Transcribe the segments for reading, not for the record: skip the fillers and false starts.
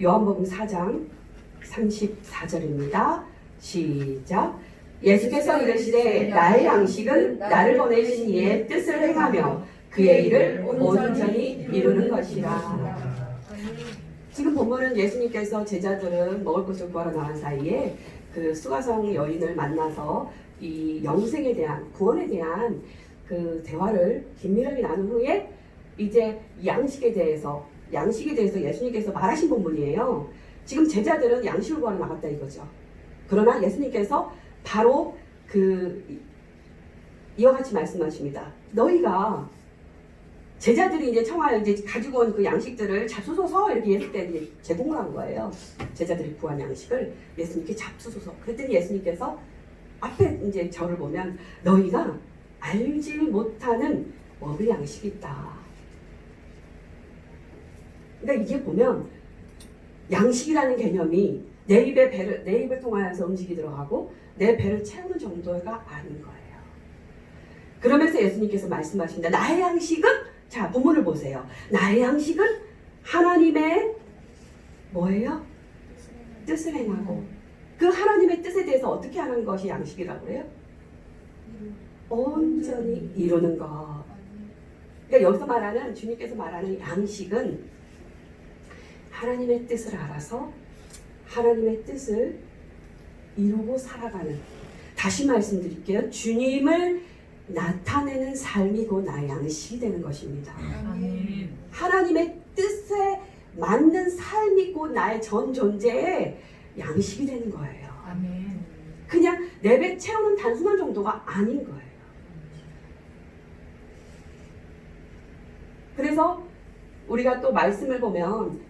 요한복음 4장 34절입니다. 시작. 예수께서 이르시되 나의 양식은 나를 보내신 이의 뜻을 행하며 그의 일을 온전히 이루는 것이라. 지금 본문은 예수님께서 제자들은 먹을 것을 구하러 나간 사이에 그 수가성 여인을 만나서 이 영생에 대한, 구원에 대한 그 대화를 긴밀하게 나눈 후에 이제 양식에 대해서 예수님께서 말하신 본문이에요. 지금 제자들은 양식을 구하러 나갔다 이거죠. 그러나 예수님께서 바로 이와 같이 말씀하십니다. 너희가 제자들이 이제 청하여 이제 가지고 온 그 양식들을 잡수소서 이렇게 예수께 제공을 한 거예요. 제자들이 구한 양식을 예수님께 잡수소서. 그랬더니 예수님께서 앞에 이제 저를 보면 너희가 알지 못하는 먹을 양식이 있다. 그러니까 이게 보면 양식이라는 개념이 내 입을 통하여서 음식이 들어가고 내 배를 채우는 정도가 아닌 거예요. 그러면서 예수님께서 말씀하십니다. 나의 양식은, 자 본문을 보세요. 나의 양식은 하나님의 뭐예요? 뜻을 행하고 그 하나님의 뜻에 대해서 어떻게 하는 것이 양식이라고 그래요? 온전히 이루는 것. 그러니까 여기서 말하는, 주님께서 말하는 양식은 하나님의 뜻을 알아서 하나님의 뜻을 이루고 살아가는, 다시 말씀드릴게요. 주님을 나타내는 삶이 곧 나의 양식이 되는 것입니다. 아멘. 하나님의 뜻에 맞는 삶이 곧 나의 전 존재의 양식이 되는 거예요. 아멘. 그냥 내 배 채우는 단순한 정도가 아닌 거예요. 그래서 우리가 또 말씀을 보면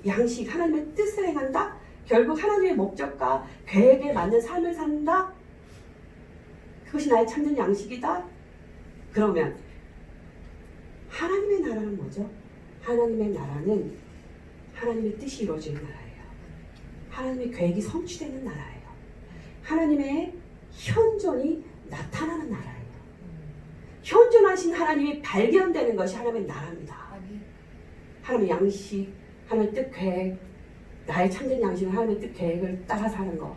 양식, 하나님의 뜻을 행한다? 결국 하나님의 목적과 계획에 맞는 삶을 산다? 그것이 나의 참된 양식이다? 그러면 하나님의 나라는 뭐죠? 하나님의 나라는 하나님의 뜻이 이루어지는 나라예요. 하나님의 계획이 성취되는 나라예요. 하나님의 현존이 나타나는 나라예요. 현존하신 하나님이 발견되는 것이 하나님의 나라입니다. 하나님의 양식, 하나님의 뜻 계획, 나의 참된 양식은 하나님의 뜻 계획을 따라 사는 것,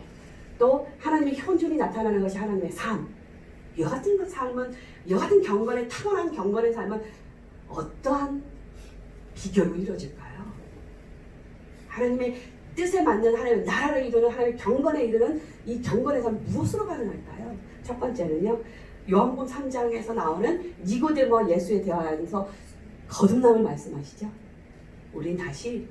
또 하나님의 현존이 나타나는 것이 하나님의 삶. 이 같은 그 삶은, 이 같은 경건의, 타고난 경건의 삶은 어떠한 비결로 이루어질까요? 하나님의 뜻에 맞는 하나님의 나라를 이루는, 하나님의 경건에 이르는 이 경건의 삶 무엇으로 가능할까요? 첫 번째는요, 요한복음 3장에서 나오는 니고데모와 예수의 대화에서 거듭남을 말씀하시죠. 우린 다시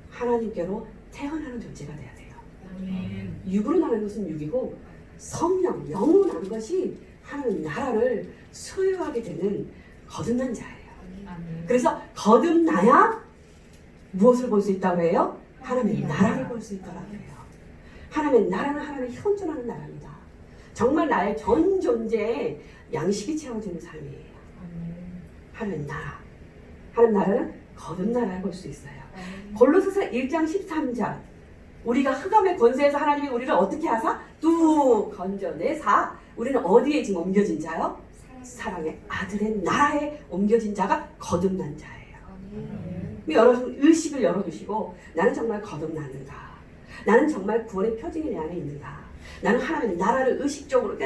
하나님께로 태어나는 존재가 돼야 돼요. 아멘. 육으로 나는 것은 육이고 성령, 영으로 나는 것이 하나님 나라를 소유하게 되는 거듭난 자예요. 아멘. 그래서 거듭나야 무엇을 볼 수 있다고 해요? 하나님의 나라를 볼 수 있다고 해요. 하나님의 나라는 하나님의 현존하는 나라입니다. 정말 나의 전 존재에 양식이 채워지는 삶이에요. 하나님 나라. 하나님 나라는 거듭나라를 볼 수 있어요. 골로새서 1장 13절. 우리가 흑암의 권세에서 하나님이 우리를 어떻게 하사? 뚝 건져내사. 우리는 어디에 지금 옮겨진 자요? 사랑의 아들의 나라에 옮겨진 자가 거듭난 자예요. 여러분 의식을 열어두시고, 나는 정말 거듭났는가? 나는 정말 구원의 표징이 내 안에 있는가? 나는 하나님의 나라를 의식적으로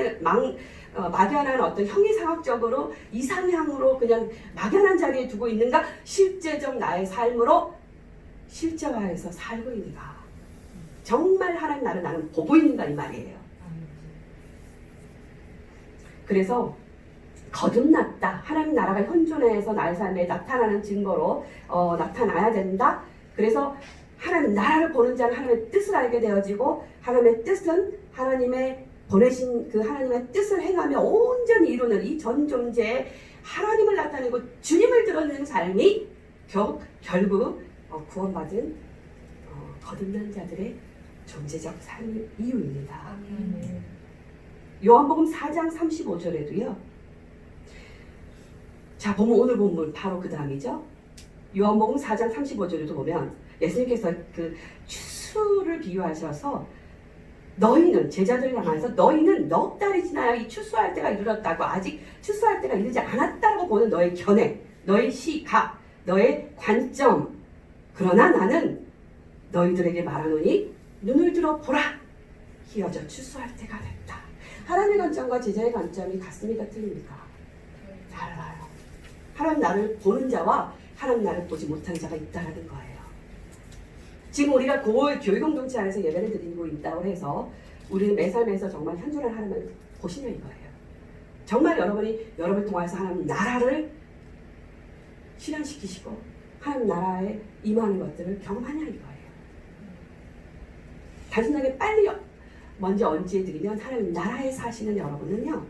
막연한 어떤 형이상학적으로 이상향으로 그냥 막연한 자리에 두고 있는가? 실제적 나의 삶으로 실제화해서 살고 있는가? 정말 하나님 나를 나는 보고 있는가 이 말이에요. 그래서 거듭났다. 하나님 나라가 현존해서 나의 삶에 나타나는 증거로 나타나야 된다. 그래서 하나님 나라를 보는 자는 하나님의 뜻을 알게 되어지고, 하나님의 뜻은 하나님의 보내신 그 하나님의 뜻을 행하며 온전히 이루는 이 전 존재에 하나님을 나타내고 주님을 드러내는 삶이 결국 구원받은 거듭난 자들의 존재적 삶의 이유입니다. 요한복음 4장 35절에도요. 자, 오늘 본문 바로 그 다음이죠. 요한복음 4장 35절에도 보면 예수님께서 그 추수를 비유하셔서 너희는, 제자들을 향해서 너희는 넉 달이 지나야 이 추수할 때가 이르렀다고, 아직 추수할 때가 이르지 않았다고 보는 너의 견해, 너의 시각, 너의 관점. 그러나 나는 너희들에게 말하노니 눈을 들어 보라. 희어져 추수할 때가 됐다. 하나님의 관점과 제자의 관점이 같습니까? 틀립니까? 달라요. 하나님 나를 보는 자와 하나님 나를 보지 못하는 자가 있다는 거예요. 지금 우리가 교회 공동체 안에서 예배를 드리고 있다고 해서 우리는 매 삶에서 정말 현존한 하나님을 보시냐 이거예요. 정말 여러분을 통해서 하나님 나라를 실현시키시고 하나님 나라에 임하는 것들을 경험하냐 이거예요. 단순하게 빨리 먼저 언지해 드리면 하나님 나라에 사시는 여러분은요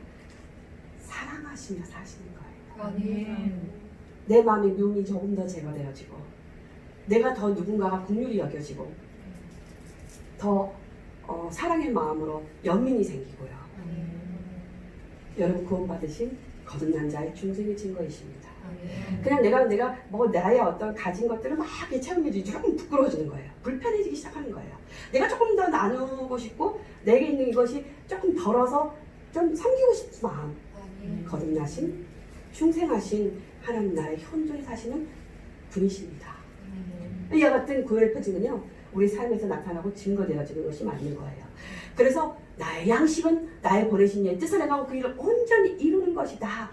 사랑하시며 사시는 거예요. 아멘. 내 마음의 미움이 조금 더 제거되어지고 내가 더 누군가가 긍휼히 여겨지고 더 사랑의 마음으로 연민이 생기고요. 여러분 구원받으신 거듭난 자의 중생의 증거이십니다. 그냥 내가 뭐 나의 어떤 가진 것들을 막 채우면서 조금 부끄러워지는 거예요. 불편해지기 시작하는 거예요. 내가 조금 더 나누고 싶고 내게 있는 이것이 조금 덜어서 좀 섬기고 싶은 마음. 거듭나신 중생하신 하나님 나라의 현존에 사시는 분이십니다. 이와 같은 구원의 표징은요 우리 삶에서 나타나고 증거되어지는 것이 맞는 거예요. 그래서 나의 양식은 나의 보내신 이의 뜻을 행하고 그 일을 온전히 이루는 것이다.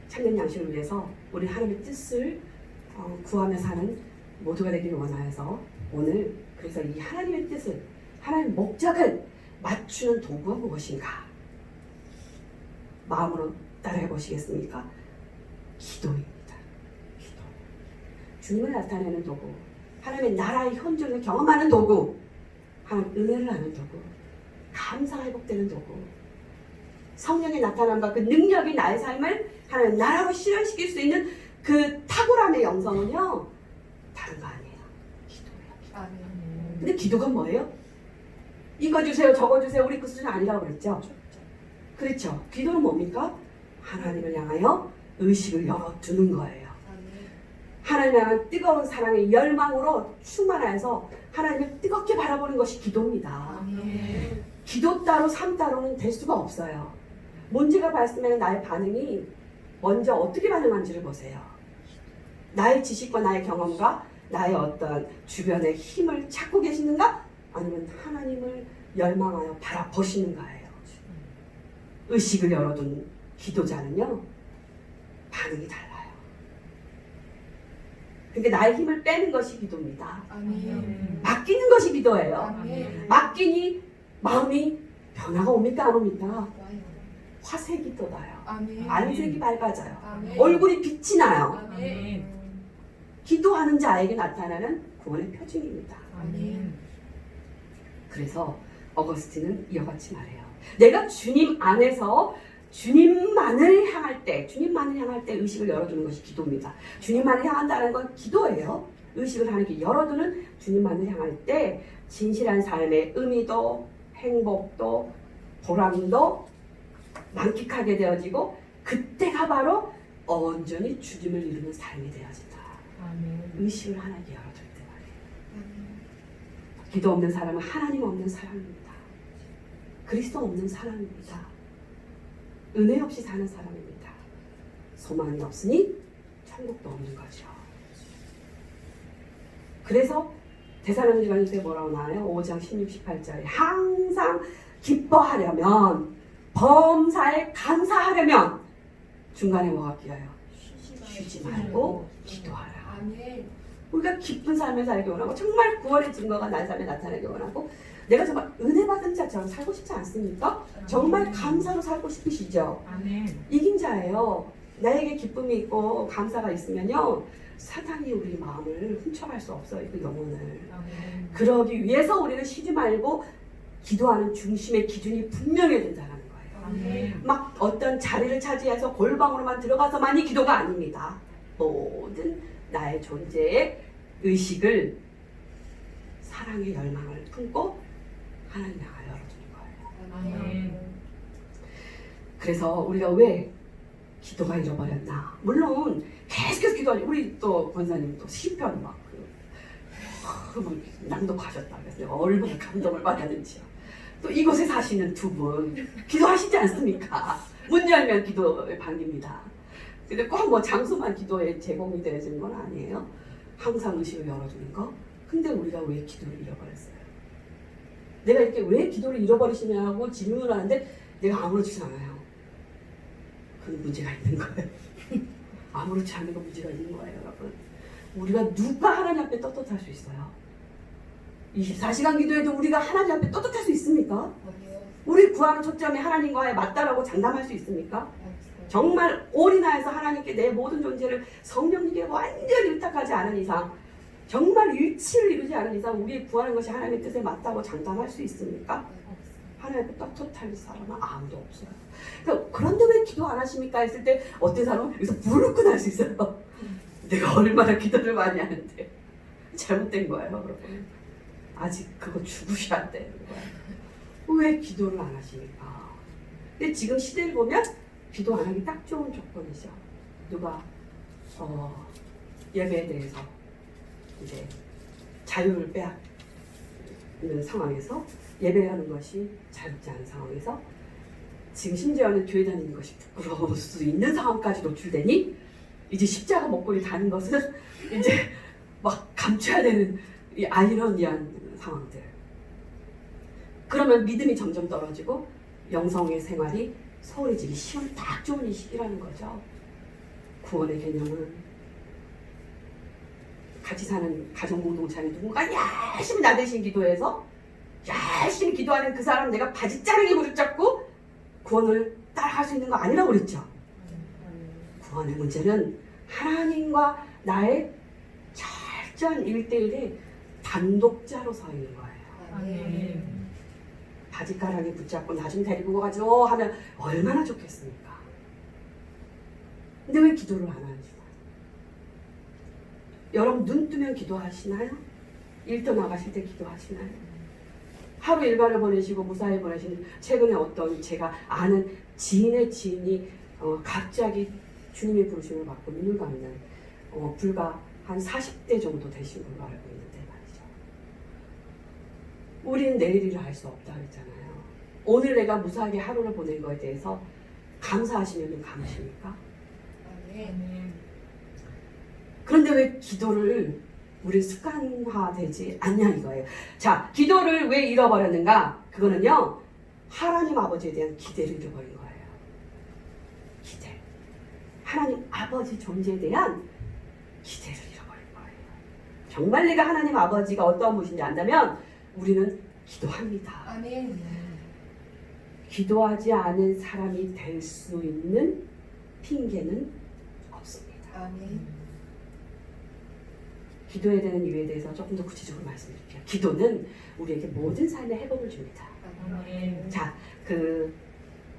참된 양식을 위해서 우리 하나님의 뜻을 구하며 사는 모두가 되기를 원하여서 오늘 그래서 이 하나님의 뜻을 하나님의 목적을 맞추는 도구가 무엇인가 마음으로 따라해 보시겠습니까? 기도입니다. 기도. 주님을 나타내는 도구, 하나님의 나라의 현존을 경험하는 도구, 하나님 은혜를 하는 도구, 감사가 회복되는 도구, 성령의 나타남과 그 능력이 나의 삶을 하나님 나라로 실현시킬 수 있는 그 탁월함의 영성은요 다른 거 아니에요. 기도예요. 근데 기도가 뭐예요? 이거 주세요 저거 주세요 우리 그 수준이 아니라고 그랬죠. 그렇죠. 기도는 뭡니까? 하나님을 향하여 의식을 열어두는 거예요. 하나님을 향한 뜨거운 사랑의 열망으로 충만해서 하나님을 뜨겁게 바라보는 것이 기도입니다. 기도 따로 삶 따로는 될 수가 없어요. 문제가 발생하면 나의 반응이 먼저 어떻게 반응하는지를 보세요. 나의 지식과 나의 경험과 나의 어떤 주변의 힘을 찾고 계시는가? 아니면 하나님을 열망하여 바라보시는가예요. 의식을 열어둔 기도자는요 반응이 달라요. 그러니까 나의 힘을 빼는 것이 기도입니다. 맡기는 것이 기도예요. 맡기니 마음이 변화가 옵니까 안 옵니까? 화색이 돋아요. 안색이 밝아져요. 얼굴이 빛이 나요. 기도하는 자에게 나타나는 구원의 표징입니다. 그래서 어거스틴은 이와 같이 말해요. 내가 주님 안에서 주님만을 향할 때 의식을 열어두는 것이 기도입니다. 주님만을 향한다는 건 기도예요. 의식을 하나님께 열어두는 주님만을 향할 때 진실한 삶의 의미도 행복도 보람도 만끽하게 되어지고 그때가 바로 온전히 주님을 이루는 삶이 되어진다. 의식을 하나님께 열어둘 때 말이에요. 기도 없는 사람은 하나님 없는 사람입니다. 그리스도 없는 사람입니다. 은혜 없이 사는 사람입니다. 소망이 없으니 천국도 없는 거죠. 그래서 데살로니가서에 뭐라고 나와요? 5장 16, 18절에 항상 기뻐하려면 범사에 감사하려면 중간에 뭐가 끼어요? 쉬지 말고 기도하라. 우리가 기쁜 삶을 살기 원하고 정말 구원의 증거가 내 삶에 나타나기 원하고 내가 정말 은혜 받은 자처럼 살고 싶지 않습니까? 정말 감사로 살고 싶으시죠? 이긴 자예요. 나에게 기쁨이 있고 감사가 있으면요 사탄이 우리 마음을 훔쳐갈 수 없어요. 그 영혼을. 그러기 위해서 우리는 쉬지 말고 기도하는 중심의 기준이 분명해야 된다는 거예요. 막 어떤 자리를 차지해서 골방으로만 들어가서만이 기도가 아닙니다. 모든 나의 존재의 의식을 사랑의 열망을 품고 하나님 향하여 열어주는 거예요. 그래서 우리가 왜 기도가 잃어버렸나? 물론 계속해서 기도하니 우리 또 권사님 또 시편 막 낭독하셨다 그래서 얼마나 감동을 받았는지요. 또 이곳에 사시는 두 분 기도하시지 않습니까? 문 열면 기도의 방입니다. 근데 꼭 뭐 장소만 기도에 제공이 되어지는 건 아니에요. 항상 의식을 열어두는 거. 근데 우리가 왜 기도를 잃어버렸어요? 내가 이렇게 왜 기도를 잃어버리시냐고 질문을 하는데 내가 아무렇지 않아요. 그건 문제가 있는 거예요. 아무렇지 않은 건 문제가 있는 거예요, 여러분. 우리가 누가 하나님 앞에 떳떳할 수 있어요? 24시간 기도해도 우리가 하나님 앞에 떳떳할 수 있습니까? 우리 구하는 초점이 하나님과의 맞다라고 장담할 수 있습니까? 정말 올인하여서 하나님께 내 모든 존재를 성령님께 완전히 의탁하지 않은 이상, 정말 일치를 이루지 않은 이상 우리 구하는 것이 하나님의 뜻에 맞다고 장담할 수 있습니까? 하나님 앞에 떳떳할 사람은 아무도 없어요. 그런데 왜 기도 안 하십니까? 했을 때 어떤 사람은 여기서 무릎 꿇고 할 수 있어요. 내가 얼마나 기도를 많이 하는데 잘못된 거예요, 여러분. 아직 그거 죽으셔야 되는 거예요. 왜 기도를 안 하십니까? 근데 지금 시대를 보면 기도 안 하기 딱 좋은 조건이죠. 누가 예배에 대해서 이제 자유를 빼앗는 상황에서 예배하는 것이 자유롭지 않은 상황에서 지금 심지어는 교회 다니는 것이 부끄러울 수 있는 상황까지 노출되니 이제 십자가 목걸이 다는 것은 이제 막 감춰야 되는 이 아이러니한 상황들. 그러면 믿음이 점점 떨어지고 영성의 생활이 소홀해지기 쉬운 딱 좋은 이 시기라는 거죠. 구원의 개념은 같이 사는 가정 공동체에 누군가 열심히 나 대신 기도해서 열심히 기도하는 그 사람 내가 바지 자르기 무릎 잡고 구원을 따라갈 수 있는 거 아니라고 그랬죠. 구원의 문제는 하나님과 나의 철저한 1대1의 단독자로 서 있는 거예요. 바지가랑이 붙잡고 나 좀 데리고 가죠 하면 얼마나 좋겠습니까? 근데 왜 기도를 안 하시나요? 여러분 눈 뜨면 기도하시나요? 일 떠나가실 때 기도하시나요? 하루 일과를 보내시고 무사히 보내시는 최근에 어떤 제가 아는 지인의 지인이 갑자기 주님의 부르심을 받고 눈을 감는 불과 한 40대 정도 되신 걸로 알고 있는데 말이죠. 우리는 내일 일을 할 수 없다 그랬잖아요. 오늘 내가 무사하게 하루를 보낸 거에 대해서 감사하시면 감으십니까? 그런데 왜 기도를 우리 습관화되지 않냐 이거예요. 자, 기도를 왜 잃어버렸는가? 그거는요, 하나님 아버지에 대한 기대를 잃어버린 거예요. 기대. 하나님 아버지 존재에 대한 기대를 잃어버린 거예요. 정말 내가 하나님 아버지가 어떠한 분인지 안다면 우리는 기도합니다. 아멘. 기도하지 않은 사람이 될 수 있는 핑계는 없습니다. 아멘. 기도해야 되는 이유에 대해서 조금 더 구체적으로 말씀드릴게요. 기도는 우리에게 모든 삶의 회복을 줍니다. 자, 그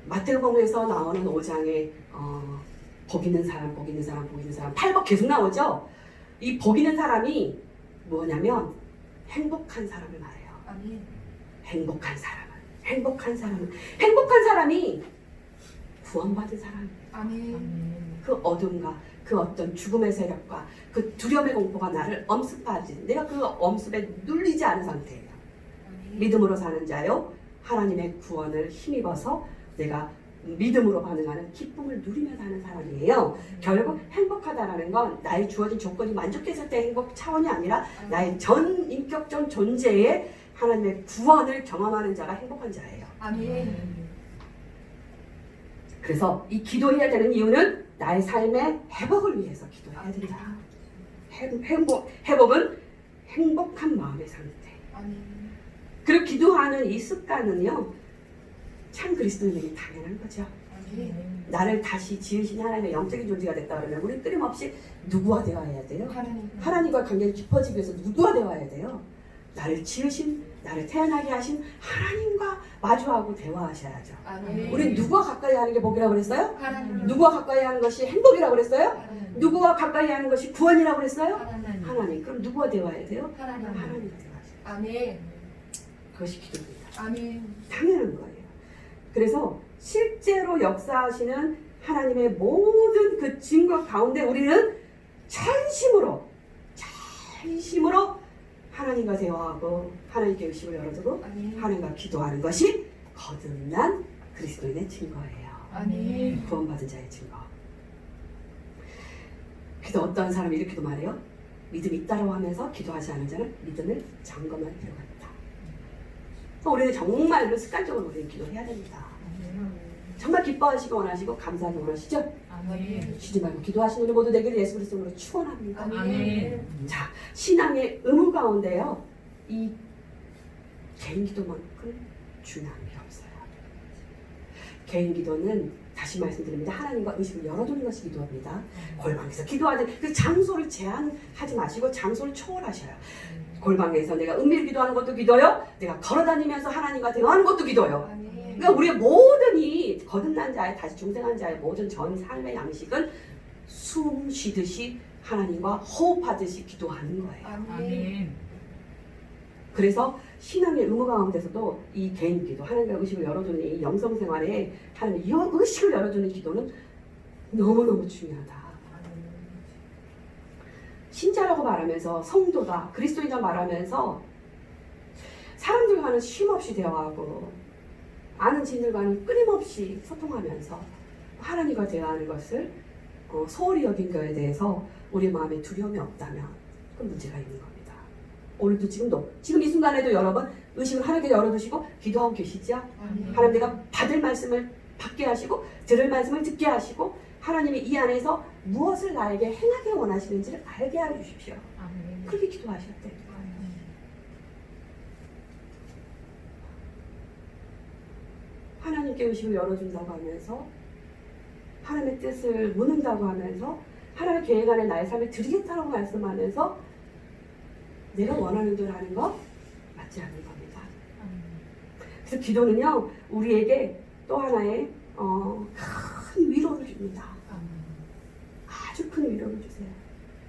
마태복음에서 나오는 5장에 복 있는 사람, 복 있는 사람, 복 있는 사람 8복 계속 나오죠. 이 복 있는 사람이 뭐냐면 행복한 사람을 말해요. 아멘. 행복한 사람이 구원받은 사람이에요. 아멘. 그 어둠과 그 어떤 죽음의 세력과 그 두려움의 공포가 나를 엄습하지, 내가 그 엄습에 눌리지 않은 상태예요. 아멘. 믿음으로 사는 자요, 하나님의 구원을 힘입어서 내가 믿음으로 반응하는 기쁨을 누리며 사는 사람이에요. 결국 행복하다라는 건 나의 주어진 조건이 만족했을 때 행복 차원이 아니라 나의 전 인격적 존재에 하나님의 구원을 경험하는 자가 행복한 자예요. 아멘. 그래서 이 기도해야 되는 이유는 나의 삶의 회복을 위해서 기도해야 된다. 회복은 행복한 마음의 상태. 아멘. 그리고 기도하는 이 습관은요, 참 그리스도인에게 당연한 거죠. 아멘. 나를 다시 지으신 하나님의 영적인 존재가 됐다 그러면 우리 끊임없이 누구와 대화해야 돼요? 하나님. 하나님과 관계가 깊어지기 위해서 누구와 대화해야 돼요? 나를 지으신, 나를 태어나게 하신 하나님과 마주하고 대화하셔야죠. 아멘. 우리 누구와 가까이 하는 게 복이라고 그랬어요? 하나님. 누구와 가까이 하는 것이 행복이라고 그랬어요? 하나님. 누구와 가까이 하는 것이 구원이라고 그랬어요? 하나님. 하나님. 그럼 누구와 대화해야 돼요? 하나님. 하나님과 대화하셔야 돼요. 아멘. 그것이 기도입니다. 아멘. 당연한 거예요. 그래서 실제로 역사하시는 하나님의 모든 그 증거 가운데 우리는 전심으로 하나님과 대화하고 하나님께 의식을 열어두고 아멘. 하나님과 기도하는 것이 거듭난 그리스도인의 증거예요. 아멘. 구원받은 자의 증거. 그래서 어떤 사람이 이렇게도 말해요. 믿음이 있다라고 하면서 기도하지 않은 자는 믿음을 점검할 필요가 있다. 우리는 정말로 습관적으로 우리는 기도해야 됩니다. 정말 기뻐하시고 원하시고 감사하기 원하시죠? 아멘. 쉬지 말고 기도하시는 우리 모두 되기를 예수 그리스도로 축원합니다. 아멘. 자, 신앙의 의무 가운데요, 이 개인 기도만큼 중요한 게 없어요. 개인 기도는 다시 말씀드립니다. 하나님과 의식을 열어두는 것이 기도입니다. 골방에서 기도하는 그 장소를 제한하지 마시고 장소를 초월하셔요. 골방에서 내가 은밀히 기도하는 것도 기도요. 내가 걸어다니면서 하나님과 대화하는 것도 기도요. 아멘. 그러니까 우리의 모든 이 거듭난 자의 다시 중생한 자의 모든 전 삶의 양식은 숨 쉬듯이 하나님과 호흡하듯이 기도하는 거예요. 아멘. 그래서 신앙의 의무 가운데서도 이 개인 기도, 하나님과 의식을 열어주는 이 영성 생활에 하나님 이 의식을 열어주는 기도는 너무너무 중요하다. 신자라고 말하면서 성도다, 그리스도인이라 말하면서 사람들과는 쉼없이 대화하고 아는 지인들과는 끊임없이 소통하면서 하나님과 대화하는 것을 소홀히 여긴 거에 대해서 우리 마음에 두려움이 없다면 그건 문제가 있는 겁니다. 오늘도 지금도 지금 이 순간에도 여러분 의식을 하나님께 열어두시고 기도하고 계시죠? 하나님 내가 받을 말씀을 받게 하시고 들을 말씀을 듣게 하시고 하나님이 이 안에서 무엇을 나에게 행하게 원하시는지를 알게 해주십시오. 아멘. 그렇게 기도하셨대. 하나님께 의식을 열어준다고 하면서 하나님의 뜻을 묻는다고 하면서 하나님의 계획 안에 나의 삶을 드리겠다고 말씀하면서 내가 원하는 대로 하는 거 맞지 않는 겁니다. 그래서 기도는요 우리에게 또 하나의 큰 위로를 줍니다. 아주 큰 위로를 주세요.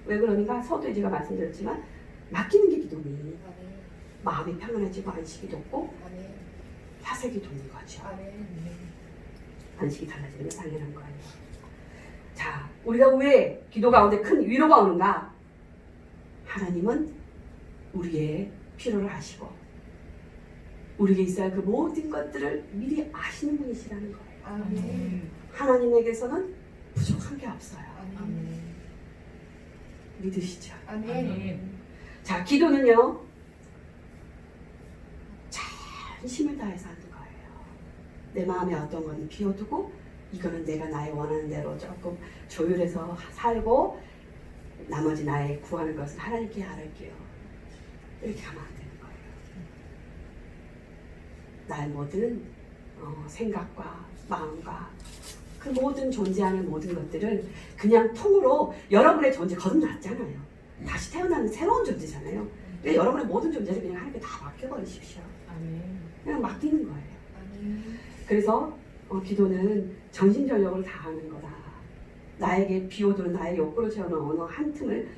왜 그러니까 서두에 제가 말씀드렸지만 맡기는 게 기도니 마음이 평안해지고 안식이 돋고 화색이 돋는 거죠. 안식이 달라지는 게 당연한 거예요. 자, 우리가 왜 기도 가운데 큰 위로가 오는가? 하나님은 우리의 필요를 아시고 우리에게 있어야 할 그 모든 것들을 미리 아시는 분이시라는 거예요. 아멘. 하나님에게서는 부족한 게 없어요. 아멘. 믿으시죠? 아멘. 자, 기도는요 힘을 다해서 하는 거예요. 내 마음에 어떤 건 비워두고 이거는 내가 나의 원하는 대로 조금 조율해서 살고 나머지 나의 구하는 것은 하나님께 아뢰게요. 이렇게 하면 안 되는 거예요. 나의 모든 생각과 마음과 그 모든 존재하는 모든 것들을 그냥 통으로 여러분의 존재 거듭났잖아요. 다시 태어나는 새로운 존재잖아요. 그러니까 여러분의 모든 존재를 그냥 하나님께 다 맡겨버리십시오. 아멘. 그냥 맡기는 거예요. 그래서 기도는 전심전력을 다하는 거다. 나에게 비워두는 나의 욕구를 채우는 어느 한 틈을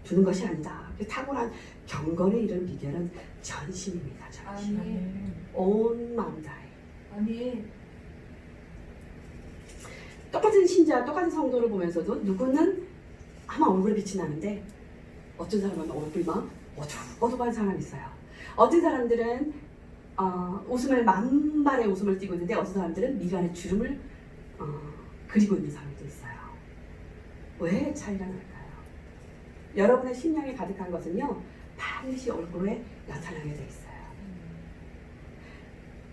두는 것이 아니다. 탁월한 경건에 이르는 비결은 전심입니다. 전심. 아멘. 온 마음 다해. 아멘. 똑같은 신자, 똑같은 성도를 보면서도 누구는 아마 얼굴에 빛이 나는데 어떤 사람은 얼굴이 막 어두컴컴한 사람이 있어요. 어떤 사람들은 웃음을 만발의 웃음을 띠고 있는데 어떤 사람들은 미간에 주름을 그리고 있는 사람도 있어요. 왜 차이가 날까요? 여러분의 심령이 가득한 것은요 반드시 얼굴에 나타나게 돼 있어요.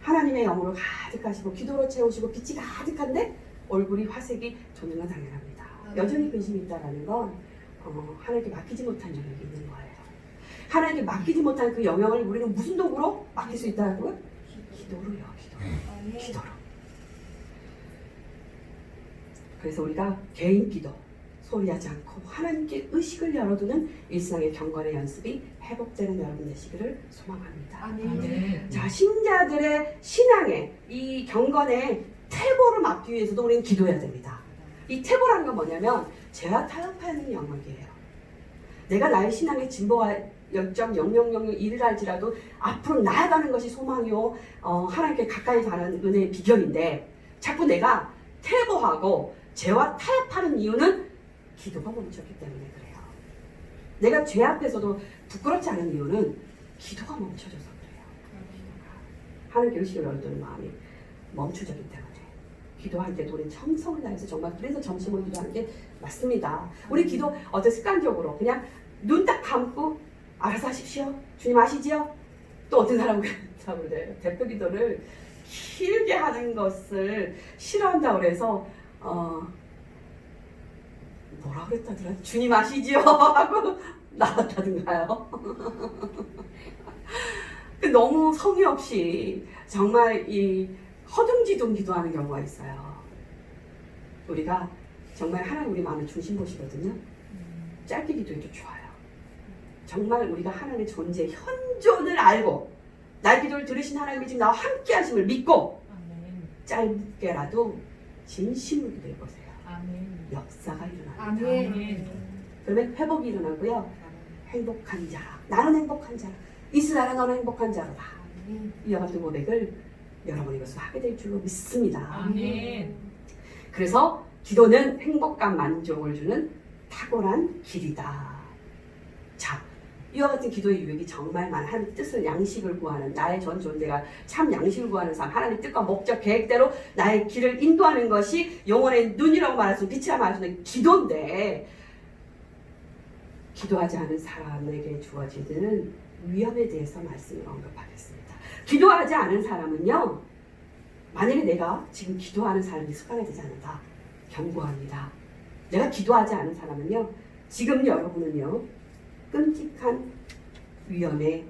하나님의 영으로 가득하시고 기도로 채우시고 빛이 가득한데 얼굴이 화색이 돋는 건 당연합니다. 여전히 근심이 있다는 건 하나님께 맡기지 못한 영역이 있는 거예요. 하나님께 맡기지 못한 그 영역을 우리는 무슨 도구로 맡길 수 있다고요? 기도로요. 기도로. 그래서 우리가 개인 기도 소리 하지 않고 하나님께 의식을 열어두는 일상의 경건의 연습이 회복되는 여러분 되시기를 소망합니다. 아멘. 자, 신자들의 신앙의 이 경건의 태보를 막기 위해서도 우리는 기도해야 됩니다. 이 태보라는 건 뭐냐면 죄와 타협하는 영역이에요. 내가 나의 신앙의 진보와 열정, 영영영영 일을 할지라도 앞으로 나아가는 것이 소망이요 하나님께 가까이 가는 은혜의 비결인데 자꾸 내가 퇴보하고 죄와 타협하는 이유는 기도가 멈췄기 때문에 그래요. 내가 죄 앞에서도 부끄럽지 않은 이유는 기도가 멈춰져서 그래요. 하나님께 의식을 열어두는 마음이 멈추졌기 때문에 기도할 때도 우리 정성을 다해서 정말 그래서 점심을 기도하는 게 맞습니다. 우리 기도 어때 습관적으로 그냥 눈 딱 감고 알아서 하십시오. 주님 아시지요? 또 어떤 사람은 그래요. 대표 기도를 길게 하는 것을 싫어한다고 그래서 뭐라 그랬다더라? 주님 아시지요? 하고 나왔다든가요. 너무 성의 없이 정말 이 허둥지둥 기도하는 경우가 있어요. 우리가 정말 하나님 우리 마음의 중심 보시거든요. 짧게 기도해도 좋아요. 정말 우리가 하나님의 존재, 현존을 알고 나의 기도를 들으신 하나님이 지금 나와 함께 하심을 믿고 아멘. 짧게라도 진심으로 기도해보세요. 아멘. 역사가 일어납니다. 아멘. 그러면 회복이 일어나고요. 행복한 자라. 나는 행복한 자라. 이스라엘아 너는 행복한 자로다. 아멘. 이와 같은 고백을 여러분이 이것을 하게 될 줄로 믿습니다. 아멘. 그래서 기도는 행복과 만족을 주는 탁월한 길이다. 자, 이와 같은 기도의 유익이 정말 많은 하나님의 뜻을 양식을 구하는 나의 전 존재가 참 양식을 구하는 삶, 하나님의 뜻과 목적 계획대로 나의 길을 인도하는 것이 영혼의 눈이라고 말할 수 있는 빛이라고 말할 수 있는 기도인데 기도하지 않은 사람에게 주어지는 위험에 대해서 말씀을 언급하겠습니다. 기도하지 않은 사람은요, 만약에 내가 지금 기도하는 삶이 습관이 되지 않는다, 경고합니다. 내가 기도하지 않은 사람은요, 지금 여러분은요, 끔찍한 위험에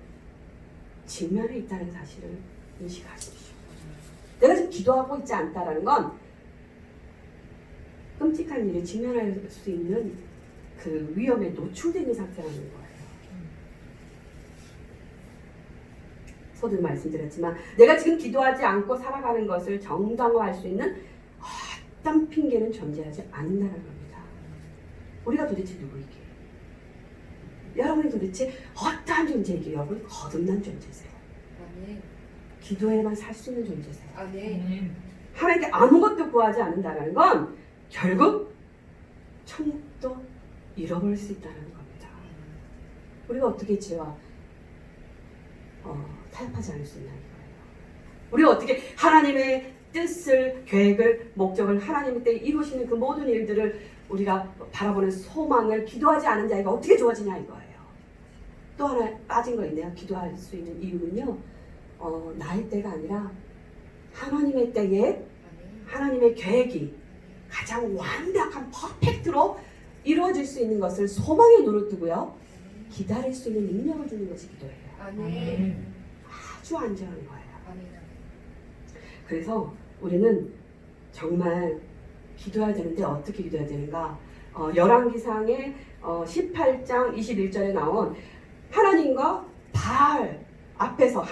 직면해 있다는 사실을 인식하십시오. 내가 지금 기도하고 있지 않다라는 건 끔찍한 일에 직면할 수 있는 그 위험에 노출되어 있는 상태라는 거예요. 서두에 말씀드렸지만 내가 지금 기도하지 않고 살아가는 것을 정당화할 수 있는 어떤 핑계는 존재하지 않는다는 겁니다. 우리가 도대체 누구이기에? 여러분이 도대체 어떠한 존재이기에? 여러분 거듭난 존재세요. 아멘. 기도에만 살 수 있는 존재세요. 아멘. 아멘. 하나님께 아무것도 구하지 않는다는 건 결국 천국도 잃어버릴 수 있다는 겁니다. 우리가 어떻게 죄와 타협하지 않을 수 있나 이거예요. 우리가 어떻게 하나님의 뜻을, 계획을, 목적을 하나님의 때에 이루시는 그 모든 일들을 우리가 바라보는 소망을 기도하지 않은 자에게 어떻게 주어지냐 이거예요. 또 하나 빠진 거 있네요. 기도할 수 있는 이유는요. 나의 때가 아니라 하나님의 때에 아멘. 하나님의 계획이 가장 완벽한 퍼펙트로 이루어질 수 있는 것을 소망에 눈을 뜨고요. 기다릴 수 있는 능력을 주는 것이 기도예요. 아멘. 아주 안전한 거예요. 아멘. 그래서 우리는 정말 기도해야 되는데 어떻게 기도해야 되는가? 열왕기상의 18장 21절에 나온 하나님과 바알 앞에서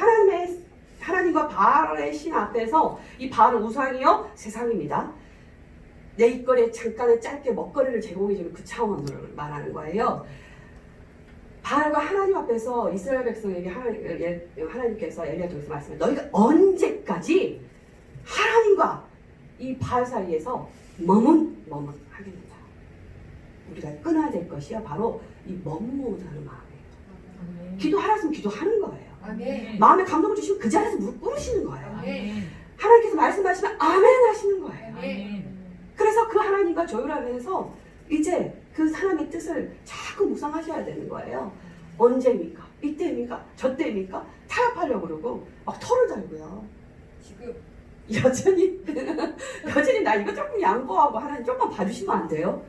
하나님과 바알의 신 앞에서 이 바알은 우상이요 세상입니다. 내 입거리에 잠깐의 짧게 먹거리를 제공해주는 그 차원으로 말하는 거예요. 바알과 하나님 앞에서 이스라엘 백성에게 하나님께서 엘리야 통해서 말씀해 너희가 언제까지 하나님과 이 바알 사이에서 머뭇하겠느냐. 우리가 끊어야 될 것이요 바로 이 머뭇하는 마음이에요. 아멘. 기도하라 했으면 기도하는 거예요. 아멘. 마음에 감동을 주시면 그 자리에서 무릎 꿇으시는 거예요. 아멘. 하나님께서 말씀하시면 아멘 하시는 거예요. 아멘. 그래서 그 하나님과 조율하면서 이제 그 하나님의 뜻을 자꾸 묵상하셔야 되는 거예요. 언제입니까? 이때입니까? 저때입니까? 타협하려고 그러고 막 털을 달고요. 지금. 여전히 나 이거 조금 양보하고 하나님 조금만 봐주시면 안 돼요?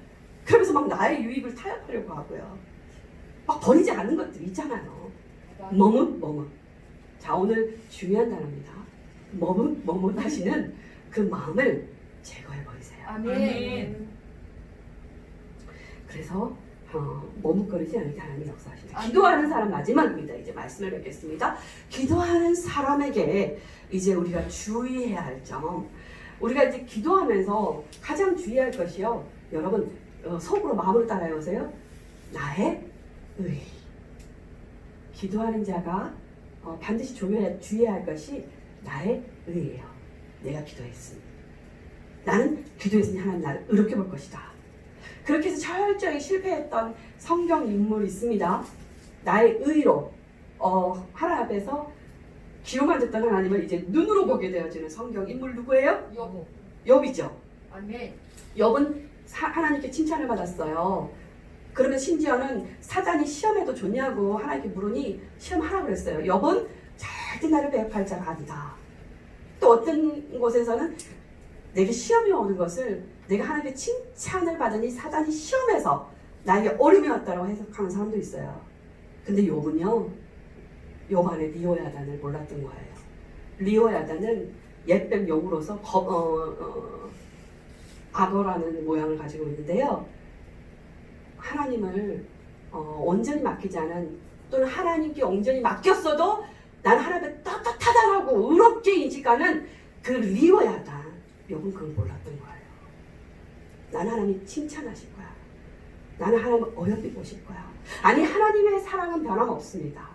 그러면서 막 나의 유익을 타협하려고 하고요. 막 버리지 않는 것들 있잖아요. 머뭇. 자, 오늘 중요한 단어입니다. 머뭇 하시는 그 마음을 제거해 버리세요. 아멘. 그래서 머뭇거리지 않게 하나님이 역사하십니다. 기도하는 사람 마지막입니다. 이제 말씀을 뵙겠습니다. 기도하는 사람에게 이제 우리가 주의해야 할 점. 우리가 이제 기도하면서 가장 주의할 것이요. 여러분 속으로 마음으로 따라해 보세요. 나의 의. 기도하는 자가 반드시 주의해야 할 것이 나의 의예요. 내가 기도했으니. 나는 기도했으니 하나님 나를 의롭게 볼 것이다. 그렇게 해서 철저히 실패했던 성경 인물이 있습니다. 나의 의로 하나님 앞에서 기록만 듣던 하나님을 이제 눈으로 보게 되어지는 성경 인물 누구예요? 욥. 욥이죠. 아멘. 욥은 하나님께 칭찬을 받았어요. 그러면 심지어는 사단이 시험해도 좋냐고 하나님께 물으니 시험하라고 그랬어요. 욥은 절대 나를 배역할 자가 아니다. 또 어떤 곳에서는 내게 시험이 오는 것을 내가 하나님의 칭찬을 받으니 사단이 시험해서 나에게 어림이 왔다고 해석하는 사람도 있어요. 근데 욥은요, 욥 안에 리오야단을 몰랐던 거예요. 리오야단은 옛뱀 용으로서 악어라는 모양을 가지고 있는데요. 하나님을 온전히 맡기지 않은, 또는 하나님께 온전히 맡겼어도 난 하나님의 떳떳하다라고 의롭게 인식하는 그 리오야단, 욥은 그걸 몰랐던 거예요. 나는 하나님 칭찬하실 거야. 나는 하나님을 어여삐 보실 거야. 아니, 하나님의 사랑은 변함없습니다.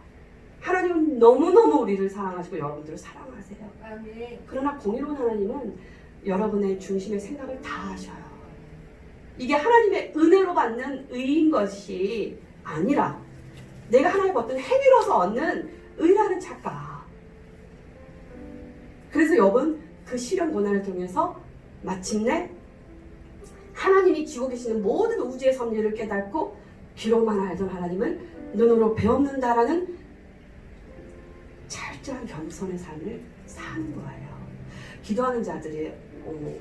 하나님은 너무너무 우리를 사랑하시고 여러분들을 사랑하세요. 아멘. 그러나 공의로운 하나님은 여러분의 중심의 생각을 다 하셔요. 이게 하나님의 은혜로 받는 의인 것이 아니라 내가 하나님의 어떤 행위로서 얻는 의라는 착각. 그래서 욥은 그 시련 고난을 통해서 마침내 하나님이 지고 계시는 모든 우주의 섭리를 깨닫고 귀로만 알던 하나님을 눈으로 배웠는다라는 철저한 겸손의 삶을 사는 거예요. 기도하는 자들이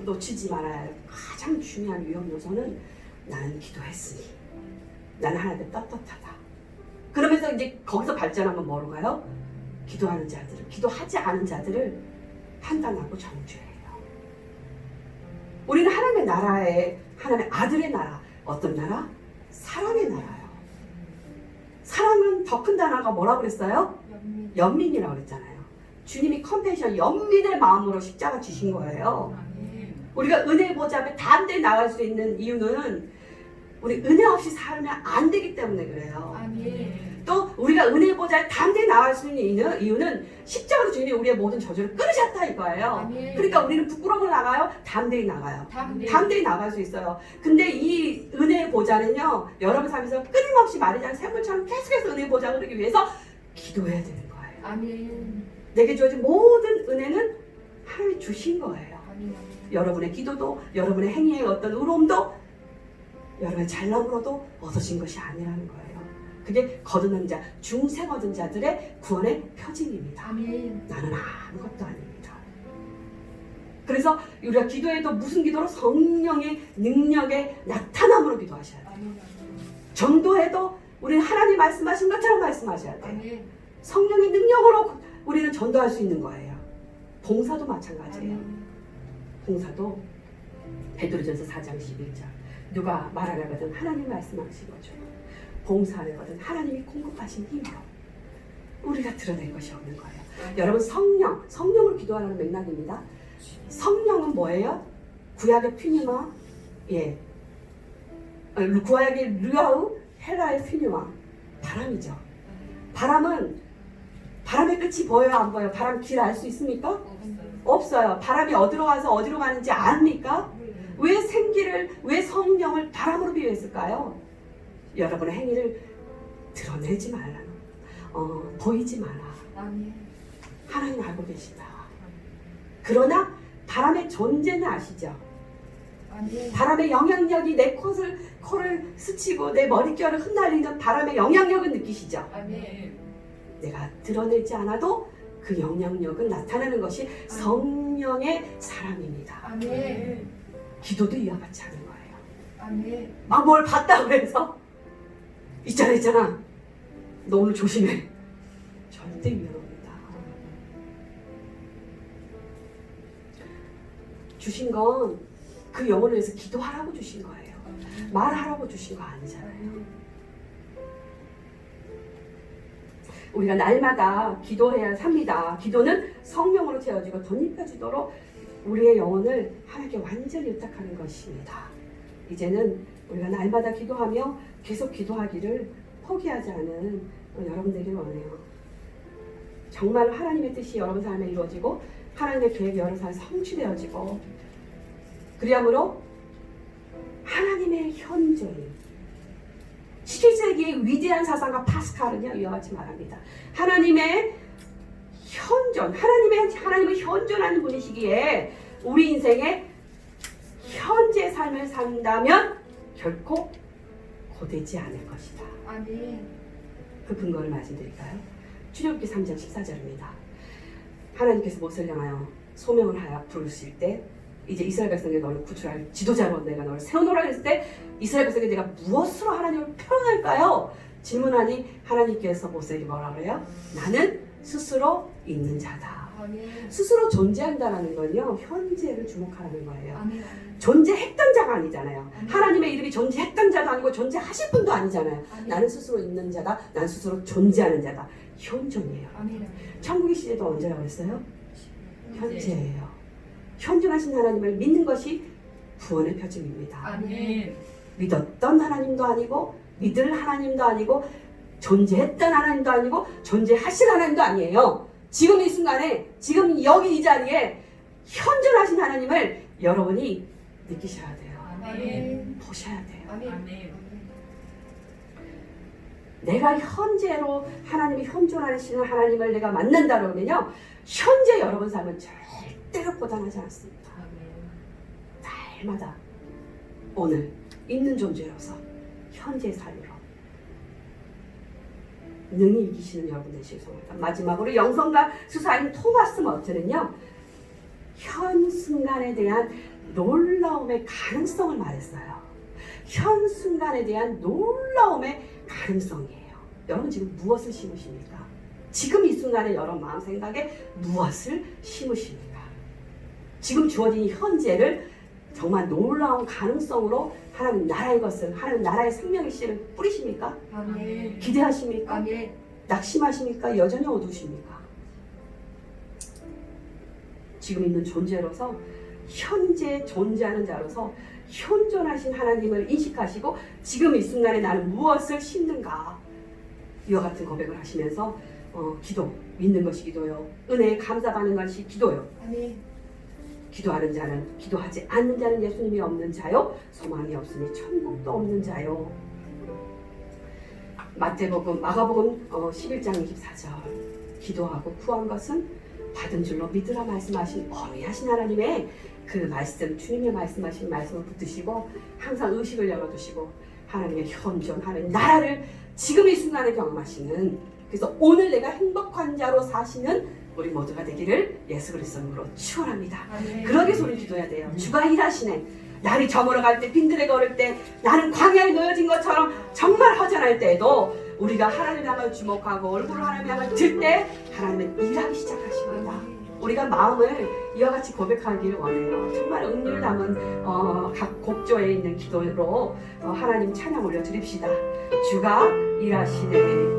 놓치지 말아야 할 가장 중요한 위험 요소는 나는 기도했으니, 나는 하나님께 떳떳하다. 그러면서 이제 거기서 발전하면 뭐로 가요? 기도하는 자들을, 기도하지 않은 자들을 판단하고 정죄해요. 우리는 하나님의 나라에, 하나님의 아들의 나라, 어떤 나라? 사랑의 나라요. 사랑은 더 큰 단어가 뭐라고 그랬어요? 연민이라고 그랬잖아요. 주님이 컴패션, 연민의 마음으로 십자가 지신 거예요. 우리가 은혜 보좌 앞에 담대히 나갈 수 있는 이유는 우리 은혜 없이 살면 안 되기 때문에 그래요. 아멘. 또 우리가 은혜 보좌에 담대히 나갈 수 있는 이유는 십자가로 주님이 우리의 모든 저주를 끊으셨다 이거예요. 아멘. 그러니까 우리는 부끄러움을 나가요? 담대히 나가요. 담대히 나갈 수 있어요. 근데 이 은혜의 보좌는요, 여러분 삶에서 끊임없이 마르지 샘물처럼 계속해서 은혜 보좌 흐르기 위해서 기도해야 되는 거예요. 아멘. 내게 주어진 모든 은혜는 하나님이 주신 거예요. 아멘. 여러분의 기도도, 여러분의 행위의 어떤 의로움도, 여러분의 잘남으로도 얻어진 것이 아니라는 거예요. 그게 거듭난 자, 중생 얻은 자들의 구원의 표징입니다. 아멘. 나는 아무것도 아닙니다. 그래서 우리가 기도해도 무슨 기도로? 성령의 능력의 나타남으로 기도하셔야 돼요. 아멘. 전도해도 우리는 하나님 말씀하신 것처럼 말씀하셔야 돼요. 아멘. 성령의 능력으로 우리는 전도할 수 있는 거예요. 봉사도 마찬가지예요. 아멘. 봉사도 베드로전서 4장 11절, 누가 말하려거든 하나님 말씀하신 거죠. 봉사하려거든 하나님이 공급하신 힘으로 우리가 드러낼 것이 없는 거예요. 여러분, 성령을 기도하라는 맥락입니다. 성령은 뭐예요? 구약의 퓨니마, 구약의 르아우, 헬라의 퓨니마, 바람이죠. 바람의 끝이 보여요, 안 보여요? 바람 길 알 수 있습니까? 없어요. 바람이 어디로 가서 어디로 가는지 압니까? 왜 성령을 바람으로 비유했을까요? 여러분의 행위를 드러내지 말라. 보이지 마라. 아멘. 하나님 알고 계시다. 그러나 바람의 존재는 아시죠? 아멘. 바람의 영향력이 내 코를 스치고 내 머릿결을 흩날리는 바람의 영향력은 느끼시죠? 아멘. 내가 드러내지 않아도 그 영향력은 나타나는 것이 성령의 사랑입니다. 아멘. 기도도 이와 같이 하는 거예요. 아멘. 막 뭘 봤다고 해서 있잖아 너 오늘 조심해. 절대 위험합니다. 주신 건 그 영혼을 위해서 기도하라고 주신 거예요. 말하라고 주신 거 아니잖아요. 우리가 날마다 기도해야 삽니다. 기도는 성령으로 채워지고 덧입혀지도록 우리의 영혼을 하나님께 완전히 의탁하는 것입니다. 이제는 우리가 날마다 기도하며 계속 기도하기를 포기하지 않은 여러분 되길 원해요. 정말 하나님의 뜻이 여러분 삶에 이루어지고 하나님의 계획이 여러분 삶에 성취되어지고, 그리하므로 하나님의 현존, 17세기의 위대한 사상가 파스칼은요 이와 같이 말합니다. 하나님의 현존, 하나님을 현존하는 분이시기에 우리 인생의 현재 삶을 산다면 결코 고되지 않을 것이다. 아멘. 그 근거를 말씀드릴까요? 출애굽기 3장 14절입니다. 하나님께서 모세를 향하여 소명을 하여 부르실 때 이제 이스라엘 백성에게 너를 구출할 지도자로 내가 너를 세워놓으라 했을 때 이스라엘 백성에게 내가 무엇으로 하나님을 표현할까요? 질문하니 하나님께서 모세에게 뭐라 그래요? 나는 스스로 있는 자다. 아멘. 스스로 존재한다는 건요, 현재를 주목하라는 거예요. 아멘. 존재했던 자가 아니잖아요. 아멘. 하나님의 이름이 존재했던 자도 아니고 존재하실 분도 아니잖아요. 아멘. 나는 스스로 있는 자다. 난 스스로 존재하는 자다. 현존이에요. 아멘. 천국의 시대도 언제라고 했어요? 네. 현재예요. 현존하신 하나님을 믿는 것이 구원의 표징입니다. 아멘. 믿었던 하나님도 아니고 믿을 하나님도 아니고 존재했던 하나님도 아니고 존재하실 하나님도 아니에요. 지금 이 순간에 지금 여기 이 자리에 현존하신 하나님을 여러분이 느끼셔야 돼요. 아멘. 보셔야 돼요. 아멘. 아멘. 내가 현재로 하나님이 현존하시는 하나님을 내가 만난다 그러면요, 현재 여러분 삶은 절대로 고단하지 않습니다. 아멘. 날마다 오늘 있는 존재로서 현재의 삶으로 능히 이기시는 여러분 되시기 소원합니다. 마지막으로 영성과 수사인 토마스 머트는요, 현 순간에 대한 놀라움의 가능성을 말했어요. 현 순간에 대한 놀라움의 가능성이에요. 여러분 지금 무엇을 심으십니까? 지금 이 순간에 여러분 마음 생각에 무엇을 심으십니까? 지금 주어진 이 현재를 정말 놀라운 가능성으로 하나님 나라의 것을, 하나님 나라의 생명의 씨를 뿌리십니까? 아멘. 기대하십니까? 아멘. 낙심하십니까? 여전히 어두우십니까? 지금 있는 존재로서 현재 존재하는 자로서 현존하신 하나님을 인식하시고 지금 이 순간에 나는 무엇을 심는가, 이와 같은 고백을 하시면서 기도, 믿는 것이 기도요, 은혜에 감사받는 것이 기도요, 아멘. 기도하는 자는, 기도하지 않는 자는 예수님이 없는 자요, 소망이 없으니 천국도 없는 자요. 마태복음, 마가복음 11장 24절, 기도하고 구한 것은 받은 줄로 믿으라 말씀하신 어미하신 하나님의 그 말씀, 주님의 말씀하신 말씀을 붙드시고 항상 의식을 열어두시고 하나님의 현존, 하나님 나라를 지금 이 순간에 경험하시는, 그래서 오늘 내가 행복한 자로 사시는 우리 모두가 되기를 예수 그리스도 이름으로 축원합니다. 아멘. 그러게 소리 기도해야 돼요. 주가 일하시네. 날이 저물어갈 때, 빈들에 걸을 때, 나는 광야에 놓여진 것처럼 정말 허전할 때에도 우리가 하나님 향을 주목하고 얼굴을 하나님 향을 들 때 하나님은 일하기 시작하십니다. 우리가 마음을 이와 같이 고백하기를 원해요. 정말 은율 담은 각 곡조에 있는 기도로 하나님 찬양 올려드립시다. 주가 일하시네.